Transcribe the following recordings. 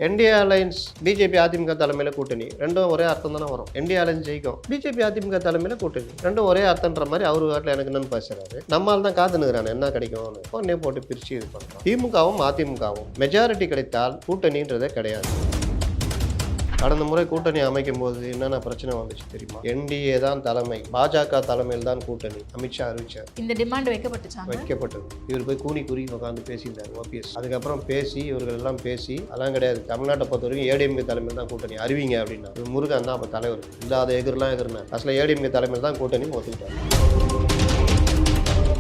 NDA alliance BJP AIADMK தலைமையில கூட்டணி ரெண்டும் ஒரே அர்த்தம் தானே வரும். என்டிஏ அலைன்ஸ் ஜெயிக்கும், பிஜேபி அதிமுக தலைமையில கூட்டணி ரெண்டும் ஒரே அர்த்தன்ற மாதிரி அவரு வாட்டில் எனக்கு என்னன்னு பேசுறாரு. நம்மால் தான் காத்துனுக்குறான் என்ன கிடைக்கும்னு உடனே போட்டு பிரிச்சு இது பண்றோம். திமுகவும் அதிமுகவும் மெஜாரிட்டி கிடைத்தால் கூட்டணின்றதே கிடையாது. கடந்த முறை கூட்டணி அமைக்கும் போது என்னென்ன பிரச்சனை வந்துச்சு தெரியுமா? என்டிஏ தான் தலைமை, பாஜக தலைமையில் தான் கூட்டணி அமித்ஷா அறிவிச்சார். இந்த டிமாண்ட் வைக்கப்பட்டது. இவர் போய் கூனி குறி உட்காந்து பேசியிருந்தார் ஓபிஎஸ். அதுக்கப்புறம் பேசி இவர்கள் எல்லாம் பேசி அதெல்லாம் கிடையாது, தமிழ்நாட்டை பொறுத்த வரைக்கும் ஏடிஎம்கே தலைமையில் தான் கூட்டணி அறிவிங்க அப்படின்னா முருகன் தான் அப்போ தலைவர் இல்லாத எதிரெல்லாம் எதிர்னார். அசல ஏடிஎம்கே தலைமையில் தான் கூட்டணி ஒத்துக்கிட்டார்.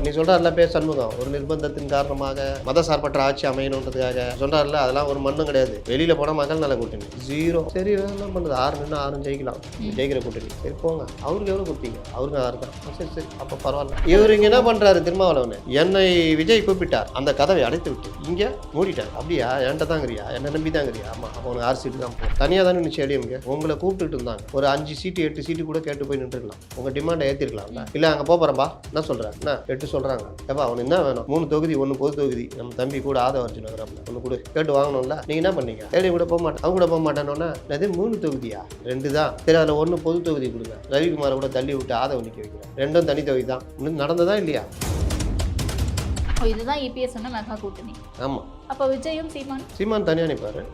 நீ சொல்றாருல பேர் சண்முகம் ஒரு நிர்பந்தத்தின் காரணமாக மதசார்பற்ற ஆட்சி அமையணுன்றதுக்காக சொல்றாருல, அதெல்லாம் ஒரு மண்ணும் கிடையாது. வெளியில போனா மக்கள் நல்ல கூட்டணி ஜீரோ. சரி என்ன பண்ணுது, 6 நின்று 6 ஜெயிக்கலாம், ஜெயிக்கிற கூட்டணி. சரி போங்க, அவருக்கு எவ்வளவு கொடுத்தீங்க? அவருக்கு 6 தான். சரி சரி அப்ப பரவாயில்ல. இவர் இங்க என்ன பண்றாரு, திருமாவளவன் என்னை விஜய் கூப்பிட்டார், அந்த கதவை அடைத்து விட்டு இங்க மூடிட்டார். அப்படியா என்கிட்ட தாங்கிறியா, என்ன நம்பி தாங்கிறியா? ஆமா அப்போ உனக்கு 6 சீட்டு தான் போகும். தனியா தானே நினைச்சு ஏடிஎம்கே உங்களை கூப்பிட்டுட்டு இருந்தாங்க. ஒரு 5 சீட்டு 8 சீட்டு கூட கேட்டு போய் நின்றுக்கலாம், உங்க டிமாண்டை ஏற்றிருக்கலாம்ல. இல்ல அங்க போறப்பா என்ன சொல்றேன், என்ன 8 சொல்றாங்க. ஏப்பா அவனுக்கு என்ன வேணும்? 3 தொகுதி, 1 பொது தொகுதி. நம்ம தம்பி கூட ஆதவர்ஜுன் நகரம் ஒன்று கூட கேட்டு வாங்கணும்ல. நீங்க என்ன பண்ணீங்க? ஏடி கூட போக மாட்டேன், அவங்க கூட போக மாட்டேன்னா அது 3 தொகுதியா? 2 தான். சரி அதில் 1 பொது தொகுதி கொடுங்க. ரவிக்குமாரை கூட தள்ளி விட்டு ஆதவ நிற்க வைக்கிறேன். 2ம் தனி தொகுதி தான். இன்னும் நடந்ததா இல்லையா? இதுதான் இபிஎஸ் சொன்ன மெகா கூட்டணி. ஆமா. அப்போ விஜயும் சீமான் தனியா நிற்பாரு,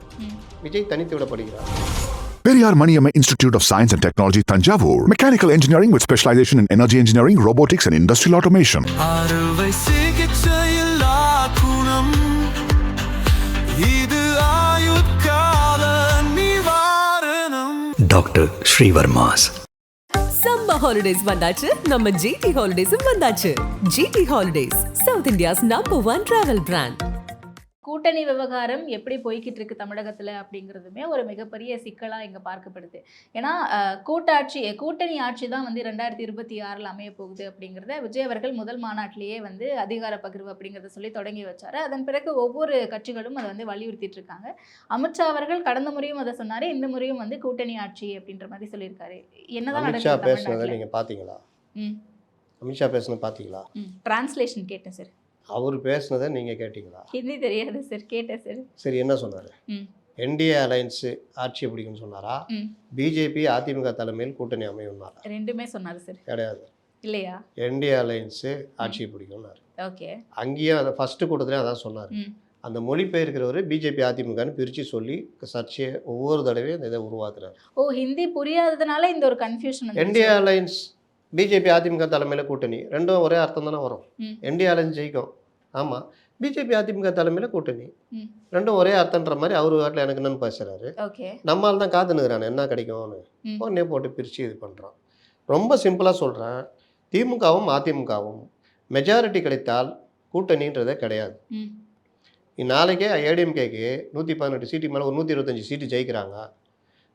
விஜய் தனித்து விடப்படுகிறார். Periyar Maniamma Institute of Science and Technology, Tanjavur. Mechanical engineering with specialization in energy engineering, robotics and industrial automation. Dr. Sri Varmas. Summer holidays vandachu, நம்ம GT Holidays vandachu. GT Holidays, South India's #1 travel brand. கூட்டணி விவகாரம் எப்படி போய்கிட்டு இருக்கு தமிழகத்தில் அப்படிங்கிறதுமே ஒரு மிகப்பெரிய சிக்கலாக இங்கே பார்க்கப்படுது. ஏன்னா கூட்டணி ஆட்சி தான் வந்து 2026 அமைய போகுது அப்படிங்கிறத விஜய் அவர்கள் முதல் மாநாட்டிலேயே வந்து அதிகார பகிர்வு அப்படிங்கிறத சொல்லி தொடங்கி வச்சாரு. அதன் பிறகு ஒவ்வொரு கட்சிகளும் அதை வந்து வலியுறுத்திட்டு இருக்காங்க. அமித்ஷா அவர்கள் கடந்த முறையும் அதை சொன்னாரு, இந்த முறையும் வந்து கூட்டணி ஆட்சி அப்படின்ற மாதிரி சொல்லியிருக்காரு. என்னதான் நடக்குது நீங்க பாத்தீங்களா? அமித்ஷா பேசுனது பாத்தீங்களா? டிரான்ஸ்லேஷன் கேட்டேன் சார். அவர் பேசுனதை நீங்கள் கேட்டிங்களா? ஹிந்தி தெரியாது சார், கேட்டேன் சார். சரி என்ன சொன்னார்? என்டிஏ அலைன்ஸு ஆட்சி பிடிக்கும்னு சொன்னாரா, பிஜேபி அதிமுக தலைமையில் கூட்டணி அமையும்னாரா? ரெண்டுமே சொன்னார் சார். கிடையாது இல்லையா? என்டிஏ அலைன்ஸு ஆட்சி பிடிக்கும்னாரு. ஓகே. அங்கேயும் அதை ஃபஸ்ட்டு கூட்டத்துலேயும் அதான் சொன்னார். அந்த மொழிபெயர்க்கிறவர் பிஜேபி அதிமுகன்னு பிரித்து சொல்லி சர்ச்சையை ஒவ்வொரு தடவையும் இந்த இதை உருவாக்குறாரு. ஓ, ஹிந்தி புரியாததுனால இந்த ஒரு confusion. NDA alliance BJP AIADMK தலைமையில் கூட்டணி ரெண்டும் ஒரே அர்த்தம் தானே வரும். என்டிஏ அலைன்ஸ் ஜெயிக்கும், ஆமாம், பிஜேபி அதிமுக தலைமையில் கூட்டணி ரெண்டும் ஒரே அர்த்தன்ற மாதிரி அவர் வாட்டில் எனக்கு என்னன்னு பேசுகிறாரு. நம்மால் தான் காத்துனுக்குறான் என்ன கிடைக்கும்னு உடனே போட்டு பிரித்து இது பண்ணுறான். ரொம்ப சிம்பிளாக சொல்கிறேன், திமுகவும் அதிமுகவும் மெஜாரிட்டி கிடைத்தால் கூட்டணின்றதே கிடையாது. நாளைக்கே ஏடிஎம்கேக்கு 118 சீட்டு மேலே ஒரு 125 சீட்டு ஜெயிக்கிறாங்க,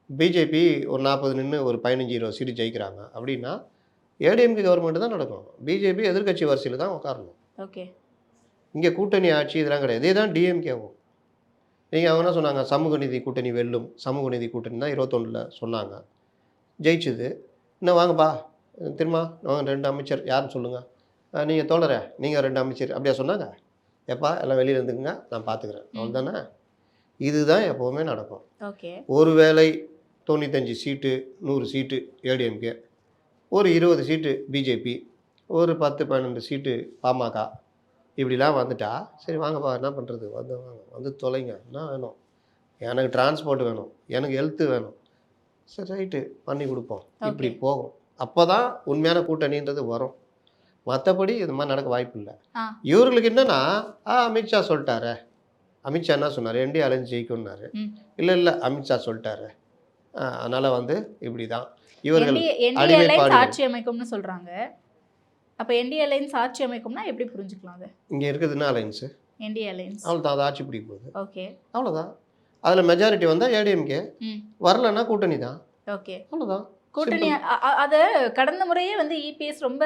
பிஜேபி ஒரு 40 நின்று ஒரு 15-20 சீட்டு ஜெயிக்கிறாங்க அப்படின்னா ஏடிஎம்கே கவர்மெண்ட் தான் நடக்கும், பிஜேபி எதிர்கட்சி வரிசையில் தான் உட்காரணும். ஓகே. இங்கே கூட்டணி ஆட்சி இதெல்லாம் கிடையாது. இதே தான் டிஎம்கேவும். நீங்கள் அவங்க என்ன சொன்னாங்க, சமூக நீதி கூட்டணி வெல்லும், சமூக நீதி கூட்டணி தான் 21 சொன்னாங்க, ஜெயிச்சுது. இன்னும் வாங்கப்பா திரும்ப வாங்க 2 அமைச்சர் யாருன்னு சொல்லுங்கள், நீங்கள் தோழரை நீங்கள் 2 அமைச்சர் அப்படியா சொன்னாங்க? எப்பா எல்லாம் வெளியில் இருந்துக்குங்க நான் பார்த்துக்கிறேன், அவ்வளோதானே. இதுதான் எப்போவுமே நடக்கும். ஓகே. ஒருவேளை 95 சீட்டு 100 சீட்டு ஏடிஎம்கே, ஒரு 20 சீட்டு பிஜேபி, ஒரு 10-12 சீட்டு பாமக, இப்படிலாம் வந்துட்டா சரி வாங்கப்பா என்ன பண்ணுறது, வந்து தொலைங்க, என்ன வேணும், எனக்கு டிரான்ஸ்போர்ட் வேணும், எனக்கு ஹெல்த்து வேணும், சரி ரைட்டு பண்ணி கொடுப்போம், இப்படி போகும். அப்போ தான் உண்மையான கூட்டணின்றது வரும். மற்றபடி இது மாதிரி நடக்க வாய்ப்பு இல்லை. இவர்களுக்கு என்னன்னா அமித்ஷா சொல்லிட்டாரு, அமித்ஷா என்ன சொன்னார், என்டிஏ அலைன்ஸ் ஜெயிக்கும்னாரு. இல்லை அமித்ஷா சொல்லிட்டாரு, அதனால் வந்து இப்படி தான் இவர்கள் ஆட்சி அமைக்கும்னு சொல்கிறாங்க. அப்போ என்டிஏ அலைன்ஸ் ஆட்சி அமைக்கும்னா எப்படி புரிஞ்சுக்கலாம்? அது இங்கே இருக்குதுன்னா அலைன்ஸு என்டிஏ அலைன்ஸ் அவ்வளோதான், அது ஆட்சி பிடிக்க போகுது. ஓகே அவ்வளோதான். அதில் மெஜாரிட்டி வந்தால் ஏடிஎம்கே, வரலன்னா கூட்டணி தான். ஓகே, அவ்வளோதான் கூட்டணி. அதை கடந்த முறையே வந்து இபிஎஸ் ரொம்ப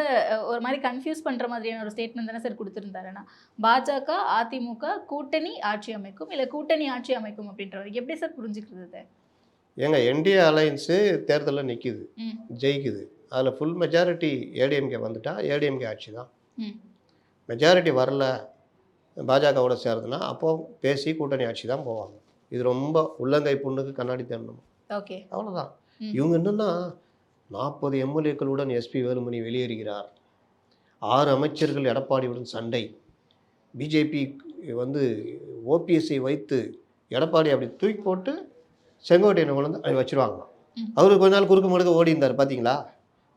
ஒரு மாதிரி கன்ஃபியூஸ் பண்ணுற மாதிரியான ஒரு ஸ்டேட்மெண்ட் தானே சார் கொடுத்துருந்தாருன்னா, பாஜக அதிமுக கூட்டணி ஆட்சி அமைக்கும் இல்லை கூட்டணி ஆட்சி அமைக்கும் அப்படின்ற எப்படி சார் புரிஞ்சுக்கிறது? ஏங்க என்டிஏ அலைன்ஸு தேர்தலில் நிற்கிது, ஜெயிக்குது, அதில் ஃபுல் மெஜாரிட்டி ஏடிஎம்கே வந்துட்டா ஏடிஎம்கே ஆட்சி தான். மெஜாரிட்டி வரல பாஜகவோட சேருதுன்னா அப்போது பேசி கூட்டணி ஆட்சி தான் போவாங்க. இது ரொம்ப உள்ளங்கை புண்ணுக்கு கண்ணாடி தேடணும். ஓகே. அவ்வளோதான். ம். இவங்க என்னன்னா 40 எம்எல்ஏக்களுடன் எஸ்பி வேலுமணி வெளியேறுகிறார், 6 அமைச்சர்கள் எடப்பாடியுடன் சண்டை, பிஜேபி வந்து ஓபிஎஸ்ஐ வைத்து எடப்பாடி அப்படி தூக்கி போட்டு செங்கோட்டையனை கொண்டு வந்து வச்சுருவாங்க. அவரு கொஞ்ச நாள் குறுக்கு முழுக்க ஓடி இருந்தார் பார்த்தீங்களா,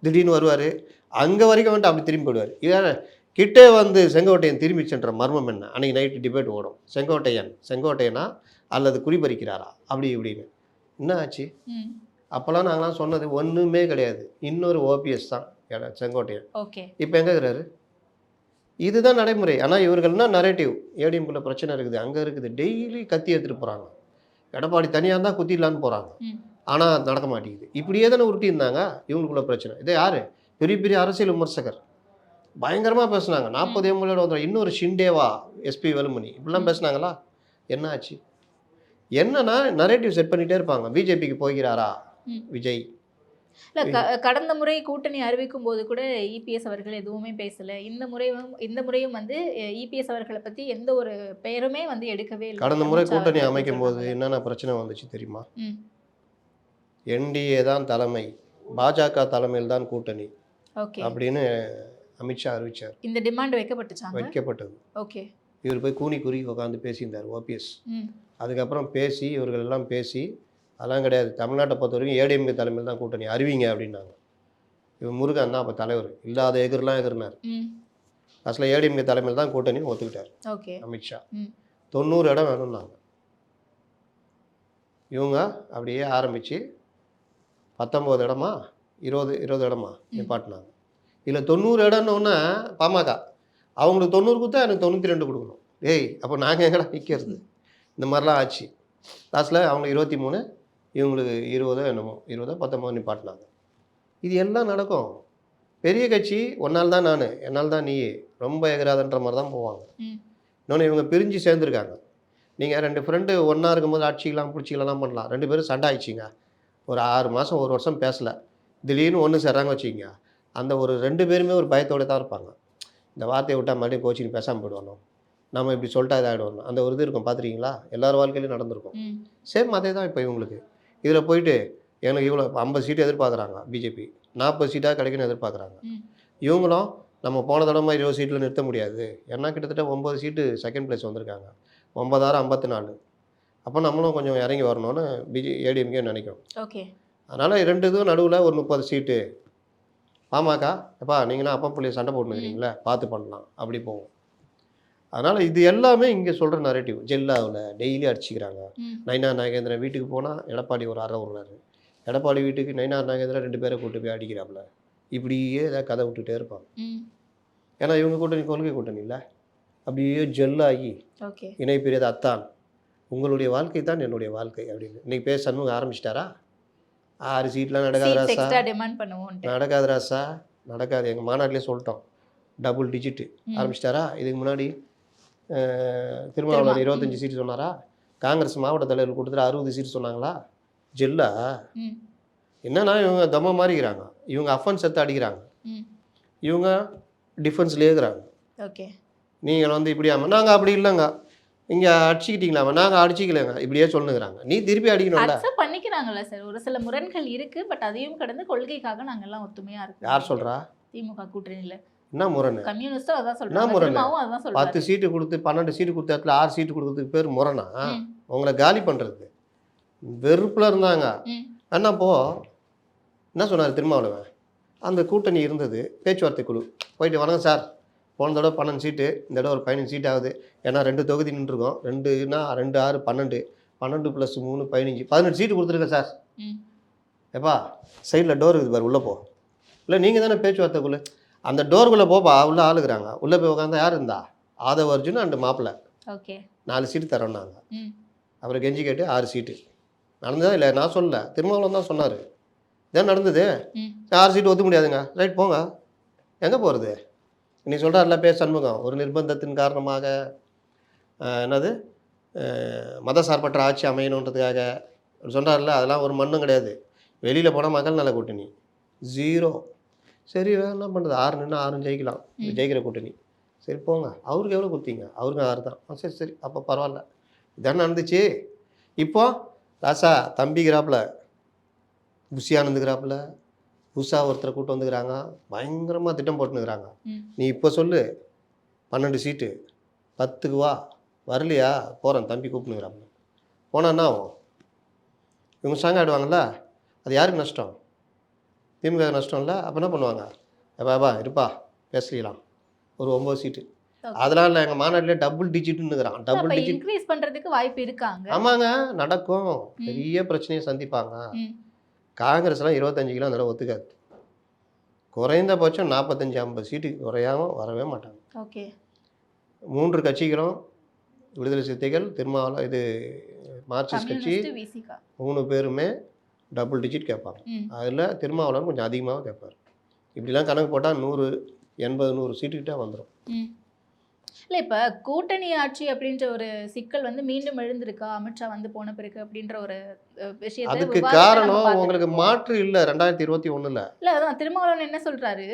திடீர்னு வருவார், அங்கே வரைக்கும் வந்துட்டு அப்படி திரும்பி போயிடுவார். இதான் கிட்டே வந்து செங்கோட்டையன் திரும்பி சென்ற மர்மம் என்ன, அன்றைக்கி நைட்டு டிபேட் ஓடும், செங்கோட்டையனா அல்லது குறிபறிக்கிறாரா அப்படி இப்படின்னு. என்ன ஆச்சு? அப்போல்லாம் நாங்களாம் சொன்னது ஒன்றுமே கிடையாது, இன்னொரு ஓபிஎஸ் தான் செங்கோட்டையன். ஓகே. இப்போ எங்கே இருக்கிறாரு? இதுதான் நடைமுறை. ஆனால் இவர்கள்னா நரேட்டிவ், ஏடிஎம்குள்ள பிரச்சனை இருக்குது, அங்கே இருக்குது, டெய்லி கத்தி எடுத்துகிட்டு போகிறாங்க. எடப்பாடி தனியாக இருந்தால் குத்திடலான்னு போகிறாங்க, ஆனால் நடக்க மாட்டேங்குது. இப்படியே தானே உருட்டி இருந்தாங்க இவங்களுக்குள்ள பிரச்சனை. இதே யார்? பெரிய பெரிய அரசியல் விமர்சகர் பயங்கரமாக பேசுனாங்க. 40 எம்எல்ஏ வந்து இன்னொரு ஷிண்டேவா எஸ்பி வேலுமணி இப்படிலாம் பேசுனாங்களா? என்ன ஆச்சு? என்னன்னா நரேட்டிவ் செட் பண்ணிகிட்டே இருப்பாங்க. பிஜேபிக்கு போகிறாரா விஜய்? இல்லை, கடந்த முறை கூட்டணி அறிவிக்கும் போது கூட இபிஎஸ் அவர்கள் எதுவுமே பேசலை. இந்த முறையும் வந்து இபிஎஸ் அவர்களை பற்றி எந்த ஒரு பெயருமே வந்து எடுக்கவே இல்லை. கடந்த முறை கூட்டணி அமைக்கும் போது என்னென்ன பிரச்சனை வந்துச்சு தெரியுமா? என்டிஏ தான் தலைமை, பாஜக தலைமையில் தான் கூட்டணி அப்படின்னு அமித்ஷா அறிவிச்சார். இந்த டிமாண்ட் வைக்கப்பட்டது. ஓகே. இவர் போய் கூனி குறி உட்காந்து பேசியிருந்தார் ஓபிஎஸ். அதுக்கப்புறம் பேசி இவர்கள் எல்லாம் பேசி அதெல்லாம் கிடையாது, தமிழ்நாட்டை பொறுத்த வரைக்கும் ஏடிஎம்கே தலைமையில் தான் கூட்டணி அறிவிங்க அப்படின்னாங்க. இவர் முருகன் தான் அப்போ தலைவர், இல்லாத எதிரெலாம் எதிர்னார். அசல ஏடிஎம்கே தலைமையில் தான் கூட்டணின்னு ஒத்துக்கிட்டார் அமித்ஷா. 90 இடம் வேணும்னாங்க. இவங்க அப்படியே ஆரம்பித்து 19 இடமா 20 இடமா நிப்பாட்டினாங்க. இதில் 90 இடம்னோடனே பாமக அவங்களுக்கு 90 கொடுத்தா எனக்கு 92 கொடுக்கணும். ஏய், அப்போ நாங்கள் எங்கடா நிற்கிறது? இந்த மாதிரிலாம் ஆச்சு. லாஸ்ட்டில் அவங்க 23, இவங்களுக்கு 20 என்னமோ 19 நிப்பாட்டினாங்க. இது எல்லாம் நடக்கும். பெரிய கட்சி ஒன்றால் தான் நான், என்னால் தான் நீ, ரொம்ப எதிராதன்ற மாதிரி தான் போவாங்க. இன்னொன்று இவங்க பிரிஞ்சு சேர்ந்துருக்காங்க. நீங்கள் 2 ஃப்ரெண்டு ஒன்றா இருக்கும்போது அடிச்சிக்கலாம் பிடிச்சிக்கலாம்லாம் பண்ணலாம். 2 பேரும் சண்டை ஆயிடுச்சிங்க, ஒரு 6 மாதம் 1 வருஷம் பேசலை, திடீர்னு ஒன்று சேர்றாங்க வச்சுக்கிங்க, அந்த ஒரு 2 பேருமே ஒரு பயத்தோடு தான் இருப்பாங்க. இந்த வார்த்தையை விட்டால் மறுபடியும் கோச்சிங் பேசாமல் போயிடுவானோ, நம்ம இப்படி சொல்லிட்டா இதாகிடுவோம், அந்த ஒரு இது இருக்கும். பார்த்துருக்கீங்களா? எல்லார் வாழ்க்கையிலையும் நடந்திருக்கும். சேம் அதே தான் இப்போ இவங்களுக்கு. இதில் போயிட்டு எனக்கு இவ்வளோ 50 சீட்டு எதிர்பார்க்குறாங்க பிஜேபி, 40 சீட்டாக கிடைக்குன்னு எதிர்பார்க்குறாங்க. இவங்களும் நம்ம போன தடவை 20 சீட்டில் நிறுத்த முடியாது, ஏன்னா கிட்டத்தட்ட 9 சீட்டு செகண்ட் பிளேஸ் வந்திருக்காங்க, 9,654. அப்போ நம்மளும் கொஞ்சம் இறங்கி வரணும்னு ஏடிஎம்கே நினைக்கும். ஓகே. அதனால் 2 இதுவும் நடுவில் ஒரு 30 சீட்டு. பாமக எப்பா நீங்களாம் அப்பா பிள்ளைய சண்டை போட்டுக்கிறீங்களே, பார்த்து பண்ணலாம், அப்படி போவோம். அதனால் இது எல்லாமே இங்கே சொல்கிற நரேட்டிவ். ஜெல்லாவில் டெய்லி அடிச்சிக்கிறாங்க. நயினார் நாகேந்திரன் வீட்டுக்கு போனால் எடப்பாடி ஒரு அறை விடுறாரு, எடப்பாடி வீட்டுக்கு நயினார் நாகேந்திரன் 2 பேரை கூட்டு போய் அடிக்கிறாப்புல. இப்படியே ஏதாவது கதை விட்டுட்டே இருப்பாங்க. ஏன்னா இவங்க கூட்டணி கொள்கை கூட்டணி இல்லை, அப்படியே ஜெல்லாகி இணை பெரியது அத்தான், உங்களுடைய வாழ்க்கை தான் என்னுடைய வாழ்க்கை அப்படின்னு இன்னைக்கு பேச சண்முகம் ஆரம்பிச்சிட்டாரா? 6 சீட்லாம் நடக்காது ராசா, நடக்காது ராசா, நடக்காது. எங்கள் மாநாட்டிலே சொல்லிட்டோம், டபுள் டிஜிட்டு ஆரம்பிச்சிட்டாரா? இதுக்கு முன்னாடி திருமாவளவன் 25 சீட்டு சொன்னாரா? காங்கிரஸ் மாவட்ட தலைவர் கூட்டத்தில் 60 சீட்டு சொன்னாங்களா? ஜெல்லா என்னன்னா இவங்க தம்ம மாறிக்கிறாங்க, இவங்க அஃபென்ஸ் எடுத்து அடிக்கிறாங்க, இவங்க டிஃபென்ஸ்லேயே இருக்கிறாங்க. ஓகே. நீங்கள் வந்து இப்படி நாங்கள் அப்படி இல்லைங்க, இங்கே அடிச்சுக்கிட்டீங்களாமா, நாங்கள் அடிச்சிக்கலைங்க, இப்படியே சொல்லுங்கிறாங்க. நீ திருப்பி அடிக்கணும்ல. பண்ணிக்கிறாங்கல்ல சார், ஒரு சில முரண்கள் இருக்குது, பட் அதையும் கடந்து கொள்கைக்காக நாங்கள் எல்லாம் ஒத்துமையாக இருக்கோம். யார் சொல்கிறா? திமுக கூட்டணியில் என்ன முரண்? கம்யூனிஸ்டும் அதான் சொல்றாங்க. என்ன முரண்? 10 சீட்டு கொடுத்து 12 சீட்டு கொடுத்த இடத்துல 6 சீட்டு கொடுக்கறதுக்கு பேர் முரணா? உங்களை காலி பண்ணுறது வெறுப்பில் இருந்தாங்க. என்னப்போ என்ன சொன்னார் திருமாவளவன்? அந்த கூட்டணி இருந்தது, பேச்சுவார்த்தை குழு போயிட்டு வணக்கம் சார், போன தடவை 12 சீட்டு, இந்த தடவை ஒரு 15 சீட் ஆகுது, ஏன்னா 2 தொகுதி நின்றுருக்கோம், 2னா 2 6 12, 12 + 3 15, 18 சீட்டு கொடுத்துருக்கேன் சார். எப்பா சைடில் டோர் இருக்குது பாரு, உள்ளே போ. இல்லை நீங்கள் தானே பேச்சுவார்த்தைக்குள்ளே, அந்த டோருக்குள்ளே போப்பா, உள்ளே ஆளுக்குறாங்க, உள்ளே போய் உட்காந்தா யார் இருந்தா? ஆதவ அர்ஜுன் அண்டு மாப்பிள்ளை. ஓகே. 4 சீட்டு தரோன்னாங்க. அப்புறம் கெஞ்சி கேட்டு 6 சீட்டு நடந்ததா? இல்லை நான் சொல்லலை, திருமாவளவன் தான் சொன்னார். இதான் நடந்தது. 6 சீட்டு ஒத்துக்க முடியாதுங்க, ரைட் போங்க. எங்கே போகிறது? நீ சொல்கிறார்ல பேர் சண்முகம், ஒரு நிர்பந்தத்தின் காரணமாக என்னது மதசார்பற்ற ஆட்சி அமையணுன்றதுக்காக சொல்கிறார்ல, அதெல்லாம் ஒரு மண்ணும் கிடையாது. வெளியில் போனால் மக்கள் நல கூட்டணி 0. சரி என்ன பண்ணுறது, 6 நின்று 6 ஜெயிக்கலாம், ஜெயிக்கிற கூட்டணி. சரி போங்க, அவருக்கு எவ்வளோ கொடுத்தீங்க? அவருக்கு 6 தான். சரி சரி அப்போ பரவாயில்ல, இதானே நடந்துச்சு. இப்போ ராசா தம்பிக்கிறாப்புல புஷியானந்துக்கிறாப்புல புதுசா ஒருத்தரை கூட்டு வந்துக்கிறாங்க, பயங்கரமாக திட்டம் போட்டுனுக்குறாங்க. நீ இப்போ சொல்லு 12 சீட்டு 10க்கு வா, வரலையா போகிறேன் தம்பி கூப்பிட்டுனுக்குறாப்புல. போனால் என்ன ஆகும்? இவங்க ஸ்ட்ராங் ஆகிடுவாங்கல்ல, அது யாருக்கு நஷ்டம்? திமுக நஷ்டம் இல்லை. அப்போ என்ன பண்ணுவாங்க? எப்பா இருப்பா பேசிக்கலாம், ஒரு 9 சீட்டு. அதெல்லாம் இல்லை, எங்கள் மாநாட்டிலே டபுள் டிஜிட்னுக்குறான். டபுள் டிஜிட் இன்க்ரீஸ் பண்றதுக்கு வாய்ப்பு இருக்காங்க. ஆமாங்க, நடக்கும். பெரிய பிரச்சனையை சந்திப்பாங்க. காங்கிரஸ்லாம் 25 கிலோ அந்த ஒத்துக்காது. குறைந்தபட்சம் 45-50 சீட்டுக்கு குறையாம வரவே மாட்டாங்க. ஓகே. 3 கட்சிகளும் விடுதலை சிறுத்தைகள், திருமாவளவன், இது மார்க்சிஸ்ட் கட்சி, 3 பேருமே டபுள் டிஜிட் கேட்பாங்க. அதில் திருமாவளவன் கொஞ்சம் அதிகமாக கேட்பார். இப்படிலாம் கணக்கு போட்டால் 100, 80, 100 சீட்டுக்கிட்டே வந்துடும். இல்லை, இப்போ கூட்டணி ஆட்சி அப்படின்ற ஒரு சிக்கல் வந்து மீண்டும் எழுந்திருக்கா அமித்ஷா வந்து போன பிறகு அப்படின்ற ஒரு விஷயத்தை அதுக்கு காரணம் உங்களுக்கு மாற்று இல்லை 2021. இல்லை, அதான் திருமாவளவன் என்ன சொல்றாரு,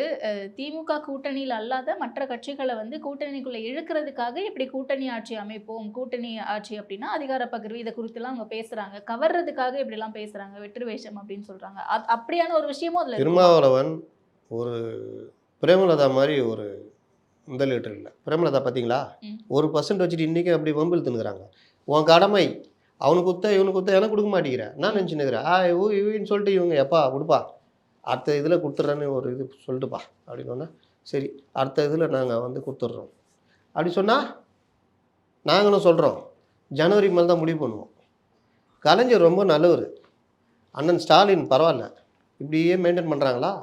திமுக கூட்டணியில் அல்லாத மற்ற கட்சிகளை வந்து கூட்டணிக்குள்ள இழுக்கிறதுக்காக இப்படி கூட்டணி ஆட்சி அமைப்போம், கூட்டணி ஆட்சி அப்படின்னா அதிகார பகிர்வு, இதை குறித்துலாம் அவங்க பேசுறாங்க, கவர்றதுக்காக இப்படிலாம் பேசுறாங்க, வெற்று வேஷம் அப்படின்னு சொல்றாங்க. அப்படியான ஒரு விஷயமும் அதில் திருமாவளவன் ஒரு பிரேமலதா மாதிரி ஒரு முதலீட்டர் இல்லை. பிரேமலதா பார்த்தீங்களா, 1% வச்சுட்டு இன்றைக்கி அப்படி வம்பு இழுத்துனுக்குறாங்க. உன் கடமை, அவனுக்கு குத்த இவனுக்கு குத்த எனக்கு கொடுக்க மாட்டேங்கிறேன், நான் நினச்சினுக்கிறேன். இவன்னு சொல்லிட்டு இவங்க எப்பா கொடுப்பா, அடுத்த இதில் கொடுத்துட்றேன்னு ஒரு இது சொல்லிட்டுப்பா அப்படின்னோன்னா, சரி அடுத்த இதில் நாங்கள் வந்து கொடுத்துட்றோம் அப்படி சொன்னால் நாங்களும் சொல்கிறோம். ஜனவரி மேலே தான் முடிவு பண்ணுவோம். கலைஞர் ரொம்ப நல்லவர், அண்ணன் ஸ்டாலின் பரவாயில்ல, இப்படியே மெயின்டைன் பண்ணுறாங்களா?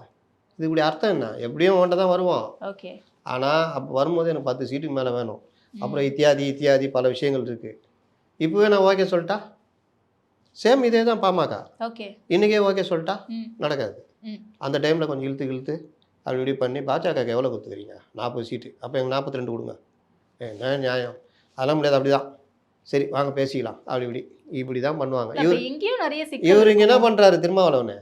இது இப்படி அர்த்தம் என்ன? எப்படியும் அவன்கிட்ட தான் வருவோம். ஓகே. ஆனால் அப்போ வரும்போது எனக்கு 10 சீட்டுக்கு மேலே வேணும், அப்புறம் இத்தியாதி பல விஷயங்கள் இருக்குது. இப்போவே நான் ஓகே சொல்லிட்டா சேம் இதே தான் பாமக. ஓகே. இன்றைக்கே ஓகே சொல்லிட்டா நடக்காது. அந்த டைமில் கொஞ்சம் இழுத்து அப்படி இப்படி பண்ணி பாஜகவுக்கு எவ்வளோ கொடுத்துக்கிறீங்க? 40 சீட்டு. அப்போ எங்கள் 42 கொடுங்க. என்ன நியாயம்? அதெல்லாம் முடியாது. அப்படி தான், சரி வாங்க பேசிக்கலாம், இப்படி தான் பண்ணுவாங்க. இவர் இங்கே என்ன பண்ணுறாரு திருமாவளவனே,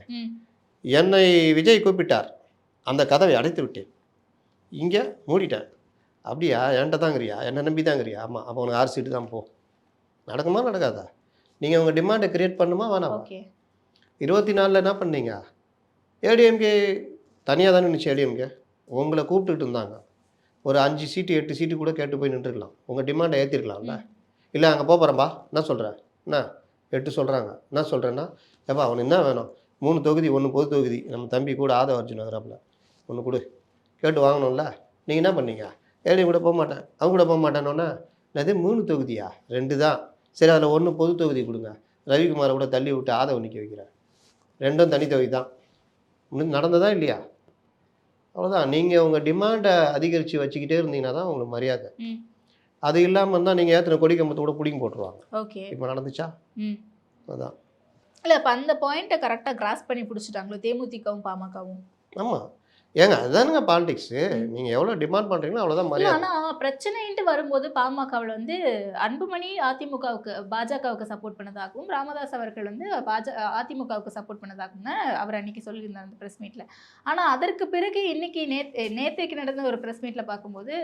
என்னை விஜய் கூப்பிட்டார், அந்த கதவை அடைத்து விட்டேன், இங்கே மூடிட்டேன். அப்படியா? என்கிட்ட தாங்கிறியா? என்னை நம்பி தாங்கிறியா? ஆமாம். அப்போ உனக்கு 6 சீட்டு தான். போ. நடக்குமா நடக்காதா? நீங்கள் உங்கள் டிமாண்டை கிரியேட் பண்ணுமா வேணாமா? 24 என்ன பண்ணீங்க? ஏடிஎம்கே தனியாக தானே நினச்சி. ஏடிஎம்கே உங்களை கூப்பிட்டுட்டு இருந்தாங்க. ஒரு 5 சீட்டு 8 சீட்டு கூட கேட்டு போய் நின்றுருக்கலாம். உங்கள் டிமாண்டை ஏற்றிருக்கலாம்ல. இல்லை அங்கே போகிறேன்பா, என்ன சொல்கிறேன், என்ன 8 சொல்கிறாங்க, என்ன சொல்கிறேன்னா, ஏப்பா அவனுக்கு என்ன வேணும்? 3 தொகுதி, 1 பொது தொகுதி, நம்ம தம்பி கூட ஆதவ அர்ஜுன் நகராப்பில் 1 கொடு, கேட்டு வாங்கணும்ல. நீங்கள் என்ன பண்ணீங்க? ஏடிஎம் கூட போக மாட்டேன், அவங்க கூட போக மாட்டேன்னொன்னே, அது 3 தொகுதியா? 2 தான். சரி அதில் 1 பொது தொகுதி கொடுங்க, ரவிக்குமாரை கூட தள்ளி விட்டு ஆதவ நிற்க வைக்கிறேன், 2ம் தனி தொகுதி தான். நடந்ததா இல்லையா? அவ்வளோதான். நீங்கள் உங்கள் டிமாண்டை அதிகரித்து வச்சுக்கிட்டே இருந்தீங்கன்னா தான் உங்களுக்கு மரியாதை. அது இல்லாமல் இருந்தால் நீங்கள் ஏற்றின கொடி கம்பத்தை கூட பிடிங்கி போட்டுருவாங்க. ஓகே. இப்போ நடந்துச்சா? அதான். இல்லை, இப்போ அந்த பாயிண்ட்டை கரெக்டாக கிராஸ் பண்ணி பிடிச்சிட்டாங்களோ தேமுதிகவும் பாமகவும்? ஆமாம். ஏங்க அதுதானுங்க பாலிடிக்ஸ். நீங்கள் எவ்வளோ டிமாண்ட் பண்ணுறீங்களோ அவ்வளோதான் மரியாதை. ஆனால் பிரச்சனைன்ட்டு வரும்போது பாமகவில் வந்து அன்புமணி அதிமுகவுக்கு பாஜகவுக்கு சப்போர்ட் பண்ணதாகவும், ராமதாஸ் அவர்கள் வந்து அதிமுகவுக்கு சப்போர்ட் பண்ணதாகவும் அவர் அன்னைக்கு சொல்லியிருந்தார் அந்த ப்ரெஸ் மீட்டில். ஆனால் அதற்கு பிறகு இன்னைக்கு நேற்றைக்கு நடந்த ஒரு ப்ரெஸ் மீட்டில் பார்க்கும்போது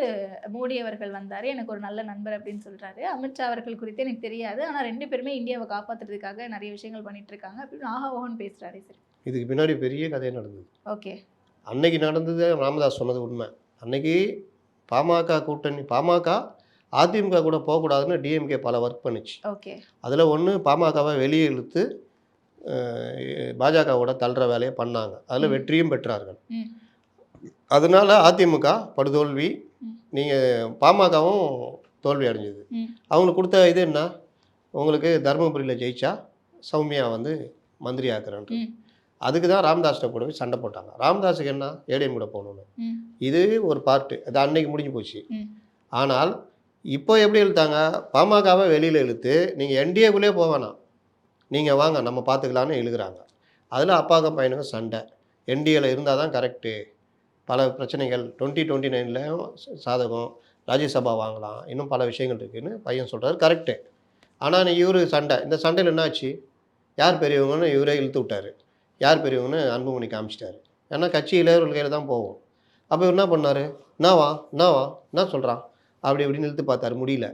மோடி அவர்கள் வந்தார், எனக்கு ஒரு நல்ல நண்பர் அப்படின்னு சொல்கிறாரு. அமித்ஷா அவர்கள் குறித்து எனக்கு தெரியாது, ஆனால் 2 பேருமே இந்தியாவை காப்பாற்றுறதுக்காக நிறைய விஷயங்கள் பண்ணிட்டு இருக்காங்க அப்படின்னு ஆஹாவோன்னு பேசுகிறாரு. சரி, இதுக்கு பின்னாடி பெரிய கதையே நடந்தது. ஓகே. அன்னைக்கு நடந்தது ராமதாஸ் சொன்னது உண்மை. அன்னைக்கு பாமக கூட்டணி, பாமக அதிமுக கூட போகக்கூடாதுன்னு டிஎம்கே பல ஒர்க் பண்ணிச்சு. ஓகே. அதில் ஒன்று பாமகவை வெளியே இழுத்து பாஜகவோட தள்ளுற வேலையை பண்ணாங்க. அதில் வெற்றியும் பெற்றார்கள். அதனால அதிமுக படுதோல்வி, நீங்கள் பாமகவும் தோல்வி அடைஞ்சது. அவங்களுக்கு கொடுத்த இது என்ன, உங்களுக்கு தருமபுரியில் ஜெயிச்சா சௌமியா வந்து மந்திரி ஆக்குறேன்ட்டு. அதுக்கு தான் ராமதாஸ்கிட்ட கூட போய் சண்டை போட்டாங்க. ராமதாஸுக்கு என்ன, ஏடிஎம் கூட போகணுன்னு. இது ஒரு பார்ட்டு, அது அன்னைக்கு முடிஞ்சு போச்சு. ஆனால் இப்போ எப்படி இழுத்தாங்க, பாமகவை வெளியில் இழுத்து நீங்கள் என்டிஏக்குள்ளே போக வேணாம், நீங்கள் வாங்க நம்ம பார்த்துக்கலான்னு இழுக்கிறாங்க. அதில் அப்பாவுக்கும் பையனுக்கும் சண்டை. என்டிஏல இருந்தால் தான் கரெக்டு, பல பிரச்சனைகள் 2029 சாதகம், ராஜ்யசபா வாங்கலாம், இன்னும் பல விஷயங்கள் இருக்குதுன்னு பையன் சொல்கிறாரு. கரெக்டு. ஆனால் இவர் சண்டை, இந்த சண்டையில் என்ன ஆச்சு, யார் பெரியவங்கன்னு இவரே இழுத்து விட்டார், யார் பெரியவங்கன்னு அன்புமணி காமிச்சிட்டாரு. ஏன்னா கட்சியில் ஒரு கையில் தான் போகும். அப்போ இவர் என்ன பண்ணார், என்னவா என்ன சொல்கிறான் அப்படி இப்படின்னு இழுத்து பார்த்தாரு, முடியல.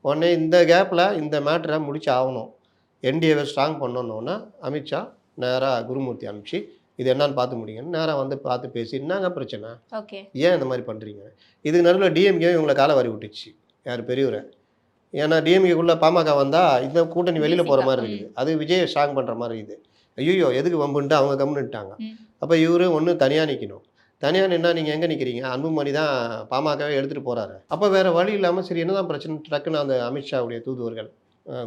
உடனே இந்த கேப்பில் இந்த மேட்டரை முடிச்சு ஆகணும், என்டிஏவை ஸ்ட்ராங் பண்ணோன்னொன்னே அமித்ஷா நேராக குருமூர்த்தி அனுப்பிச்சு இது என்னன்னு பார்த்து முடியுங்கன்னு நேராக வந்து பார்த்து பேசி என்னங்க பிரச்சனை, ஓகே ஏன் இந்த மாதிரி பண்ணுறீங்க. இதுக்கு நடுவில் டிஎம்கே இவங்களை காலை வாரி விட்டுச்சு, யார் பெரியவரை. ஏன்னா டிஎம்கேக்குள்ளே பாமக வந்தால் இந்த கூட்டணி வெளியில் போகிற மாதிரி இருக்குது, அது விஜயை ஸ்ட்ராங் பண்ணுற மாதிரி இருக்குது. ஐயோ எதுக்கு வம்புன்ட்டு அவங்க கம்முன்னுட்டாங்க. அப்போ இவரு ஒன்று தனியாக நிற்கணும். தனியாக நின்னா நீங்கள் எங்கே நிற்கிறீங்க, அன்புமணி தான் பாமகவே எடுத்துகிட்டு போகிறாரு. அப்போ வேறு வழி இல்லாமல் சரி என்ன தான் பிரச்சனை டக்குன்னு அந்த அமித்ஷாவுடைய தூதுவர்கள்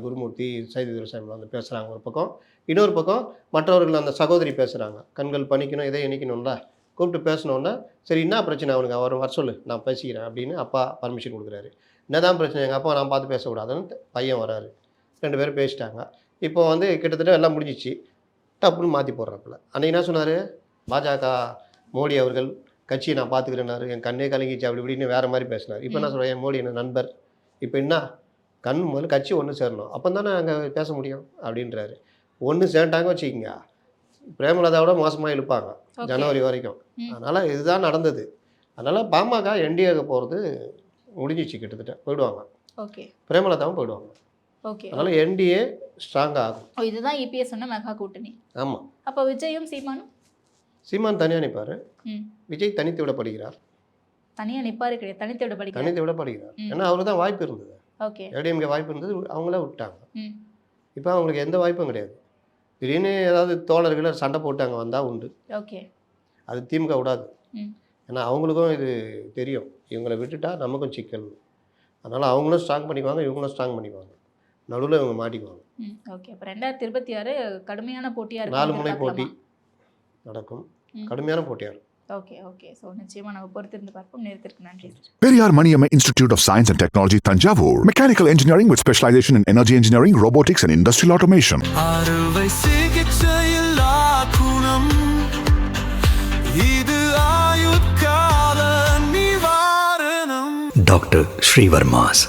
குருமூர்த்தி சைதி துரைசாமி வந்து பேசுகிறாங்க ஒரு பக்கம், இன்னொரு பக்கம் மற்றவர்கள் அந்த சகோதரி பேசுகிறாங்க. கண்கள் பணிக்கணும் இதை இணைக்கணும்ல, கூப்பிட்டு பேசினோன்னா சரி என்ன பிரச்சனை அவனுக்கு அவர் வர சொல்லு நான் பேசிக்கிறேன் அப்படின்னு அப்பா பர்மிஷன் கொடுக்குறாரு. என்ன தான் பிரச்சனை, எங்கள் அப்பா நான் பார்த்து பேசக்கூடாதுன்னு பையன் வராரு. 2 பேரும் பேசிட்டாங்க. இப்போ வந்து கிட்டத்தட்ட எல்லாம் முடிஞ்சிச்சு, டப்புன்னு மாற்றி போடுறப்பில்ல. அன்றைக்கி என்ன சொன்னார், பாஜக மோடி அவர்கள் கட்சியை நான் பார்த்துக்கிறேன்னாரு, என் கண்ணே கலங்கிச்சு அப்படி இப்படின்னு வேறு மாதிரி பேசினார். இப்போ என்ன சொல்கிறேன், என் மோடி என்ன நண்பர், இப்போ என்ன கண் முதல்ல கட்சி ஒன்று சேரணும் அப்போ தானே அங்கே பேச முடியும் அப்படின்றாரு. ஒன்று சேர்ந்தாங்க வச்சுக்கிங்க, பிரேமலதாவோட மோசமாக இழுப்பாங்க ஜனவரி வரைக்கும். அதனால் இதுதான் நடந்தது. அதனால் பாமக என்டிஏக்கு போகிறது முடிஞ்சிச்சு, கிட்டத்தட்ட போயிடுவாங்க. ஓகே பிரேமலதாவும் போயிடுவாங்க. ஓகே அதனால் என்டிஏ ஸ்ட்ராங் ஆகும். இதுதான் இபிஎஸ் சொன்ன மெகா கூட்டணி. ஆமாம். அப்போ விஜயும் சீமானும் சீமான் தனியாக நிற்பார், விஜய் தனித்து விடப்படுகிறார். தனியாக நிற்பாரு கிடையாது, தனித்து விட படிக்க தனித்து விடப்படுகிறார். ஏன்னா அவரு தான் வாய்ப்பு இருந்தது, ஓகே ஏடிஎம்கே வாய்ப்பு இருந்தது, அவங்களே விட்டாங்க. இப்போ அவங்களுக்கு எந்த வாய்ப்பும் கிடையாது. திடீர்னு ஏதாவது தோழர்களை சண்டை போட்டு அங்கே வந்தால் உண்டு, ஓகே அது திமுக விடாது. ஏன்னா அவங்களுக்கும் இது தெரியும், இவங்களை விட்டுட்டா நமக்கும் சிக்கல். அதனால் அவங்களும் ஸ்ட்ராங் பண்ணிக்குவாங்க, இவங்களும் ஸ்ட்ராங் பண்ணிக்குவாங்க, நடுவில் இவங்க மாட்டிக்குவாங்க. ஓகே அப்போ 2026 கடுமையான போட்டியாக இருக்கும். 4 முனை போட்டி நடக்கும், கடுமையான போட்டியாக இருக்கும். ஓகே ஓகே ஸோ நிச்சயமாக நம்ம பொறுத்திருந்து பார்ப்போம். நேரத்திற்கு நன்றி. Periyar Maniamma Institute of Science and Technology, Tanjavur. Mechanical engineering with specialization in energy engineering, robotics and industrial automation. அறுவை சிகிச்சையில்லா குணம் இது ஆயுட்கால நிவாரணம். டாக்டர் ஸ்ரீவர்மாஸ்.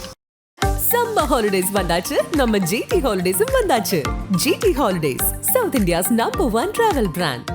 சம்மர் ஹாலிடேஸ் வந்தாச்சு, நம்ம ஜிடி ஹாலிடேஸும் வந்தாச்சு. GT holidays, south India's number 1 travel brand.